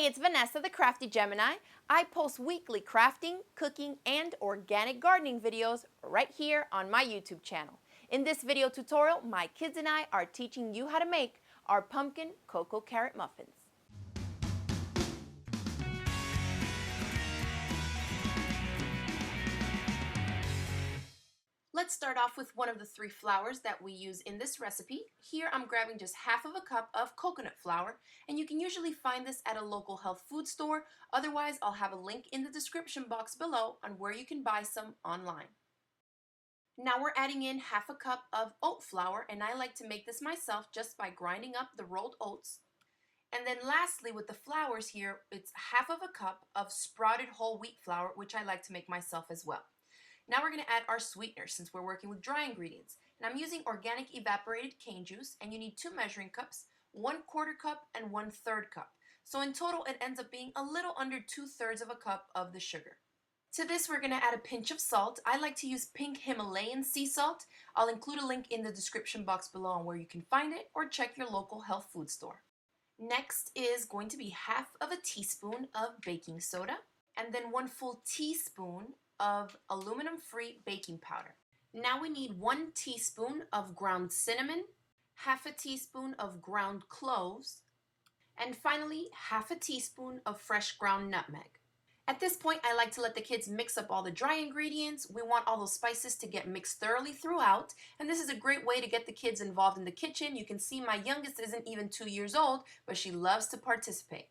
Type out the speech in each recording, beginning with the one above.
it's Vanessa, the Crafty Gemini. I post weekly crafting, cooking, and organic gardening videos right here on my YouTube channel. In this video tutorial, my kids and I are teaching you how to make our Pumpkin Coco-Carrot Muffins. Let's start off with one of the three flours that we use in this recipe. Here I'm grabbing just half of a cup of coconut flour, and you can usually find this at a local health food store. Otherwise, I'll have a link in the description box below on where you can buy some online. Now we're adding in half a cup of oat flour, and I like to make this myself just by grinding up the rolled oats. And then lastly, with the flours here, it's half of a cup of sprouted whole wheat flour, which I like to make myself as well. Now we're going to add our sweetener since we're working with dry ingredients. And I'm using organic evaporated cane juice, and you need 2 measuring cups, 1/4 cup and 1/3 cup. So in total it ends up being a little under 2/3 of a cup of the sugar. To this we're going to add a pinch of salt. I like to use pink Himalayan sea salt. I'll include a link in the description box below on where you can find it, or check your local health food store. Next is going to be half of a teaspoon of baking soda, and then 1 full teaspoon of aluminum-free baking powder. Now we need 1 teaspoon of ground cinnamon, half a teaspoon of ground cloves, and finally half a teaspoon of fresh ground nutmeg. At this point, I like to let the kids mix up all the dry ingredients. We want all those spices to get mixed thoroughly throughout, and this is a great way to get the kids involved in the kitchen. You can see my youngest isn't even 2 years old, but she loves to participate.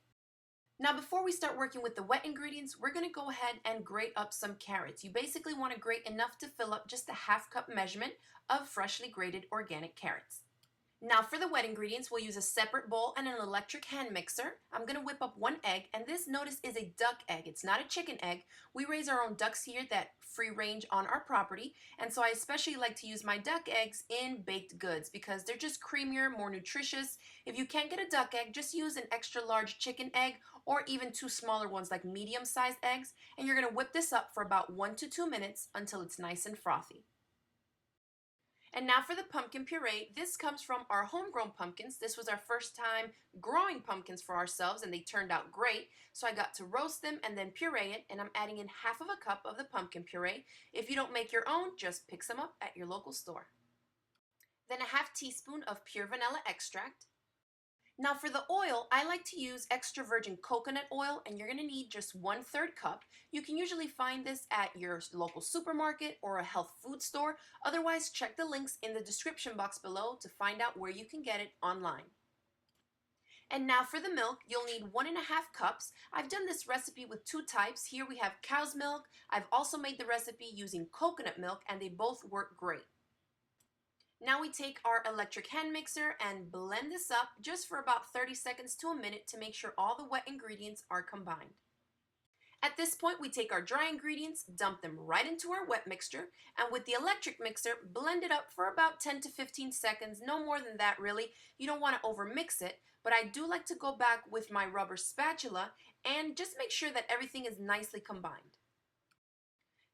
Now before we start working with the wet ingredients, we're going to go ahead and grate up some carrots. You basically want to grate enough to fill up just a half cup measurement of freshly grated organic carrots. Now for the wet ingredients, we'll use a separate bowl and an electric hand mixer. I'm going to whip up 1 egg, and this, notice, is a duck egg. It's not a chicken egg. We raise our own ducks here that free range on our property, and so I especially like to use my duck eggs in baked goods because they're just creamier, more nutritious. If you can't get a duck egg, just use an extra large chicken egg or even 2 smaller ones like medium-sized eggs, and you're going to whip this up for about 1 to 2 minutes until it's nice and frothy. And now for the pumpkin puree. This comes from our homegrown pumpkins. This was our first time growing pumpkins for ourselves, and they turned out great. So I got to roast them and then puree it, and I'm adding in half of a cup of the pumpkin puree. If you don't make your own, just pick some up at your local store. Then a half teaspoon of pure vanilla extract. Now for the oil, I like to use extra virgin coconut oil, and you're going to need just 1/3 cup. You can usually find this at your local supermarket or a health food store. Otherwise, check the links in the description box below to find out where you can get it online. And now for the milk, you'll need 1½ cups. I've done this recipe with 2 types. Here we have cow's milk. I've also made the recipe using coconut milk, and they both work great. Now we take our electric hand mixer and blend this up just for about 30 seconds to a minute to make sure all the wet ingredients are combined. At this point, we take our dry ingredients, dump them right into our wet mixture, and with the electric mixer, blend it up for about 10 to 15 seconds, no more than that really. You don't want to overmix it, but I do like to go back with my rubber spatula and just make sure that everything is nicely combined.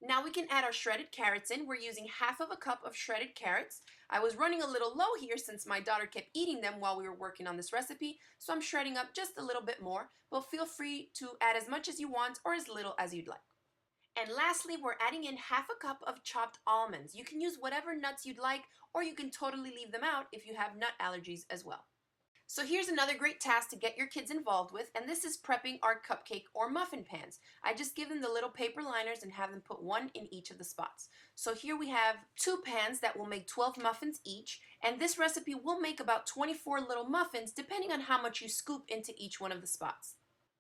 Now we can add our shredded carrots in. We're using half of a cup of shredded carrots. I was running a little low here since my daughter kept eating them while we were working on this recipe, so I'm shredding up just a little bit more, but feel free to add as much as you want or as little as you'd like. And lastly, we're adding in half a cup of chopped almonds. You can use whatever nuts you'd like, or you can totally leave them out if you have nut allergies as well. So here's another great task to get your kids involved with, and this is prepping our cupcake or muffin pans. I just give them the little paper liners and have them put 1 in each of the spots. So here we have 2 pans that will make 12 muffins each, and this recipe will make about 24 little muffins depending on how much you scoop into each one of the spots.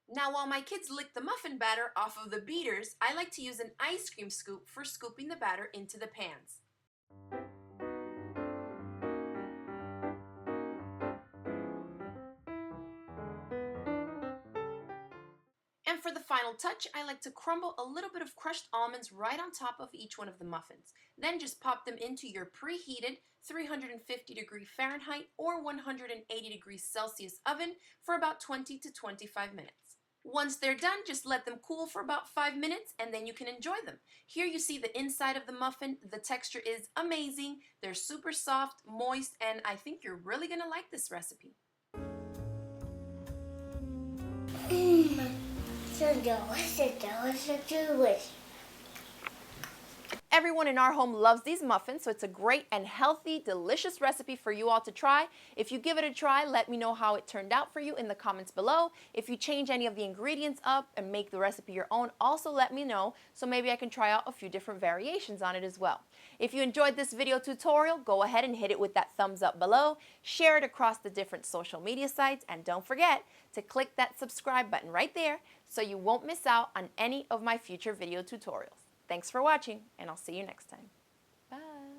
Now while my kids lick the muffin batter off of the beaters, I like to use an ice cream scoop for scooping the batter into the pans. And for the final touch, I like to crumble a little bit of crushed almonds right on top of each one of the muffins. Then just pop them into your preheated 350° Fahrenheit or 180° Celsius oven for about 20 to 25 minutes. Once they're done, just let them cool for about 5 minutes and then you can enjoy them. Here you see the inside of the muffin. The texture is amazing. They're super soft, moist, and I think you're really going to like this recipe. delicious. Everyone in our home loves these muffins, so it's a great and healthy, delicious recipe for you all to try. If you give it a try, let me know how it turned out for you in the comments below. If you change any of the ingredients up and make the recipe your own, also let me know, so maybe I can try out a few different variations on it as well. If you enjoyed this video tutorial, go ahead and hit it with that thumbs up below, share it across the different social media sites, and don't forget to click that subscribe button right there so you won't miss out on any of my future video tutorials. Thanks for watching, and I'll see you next time. Bye.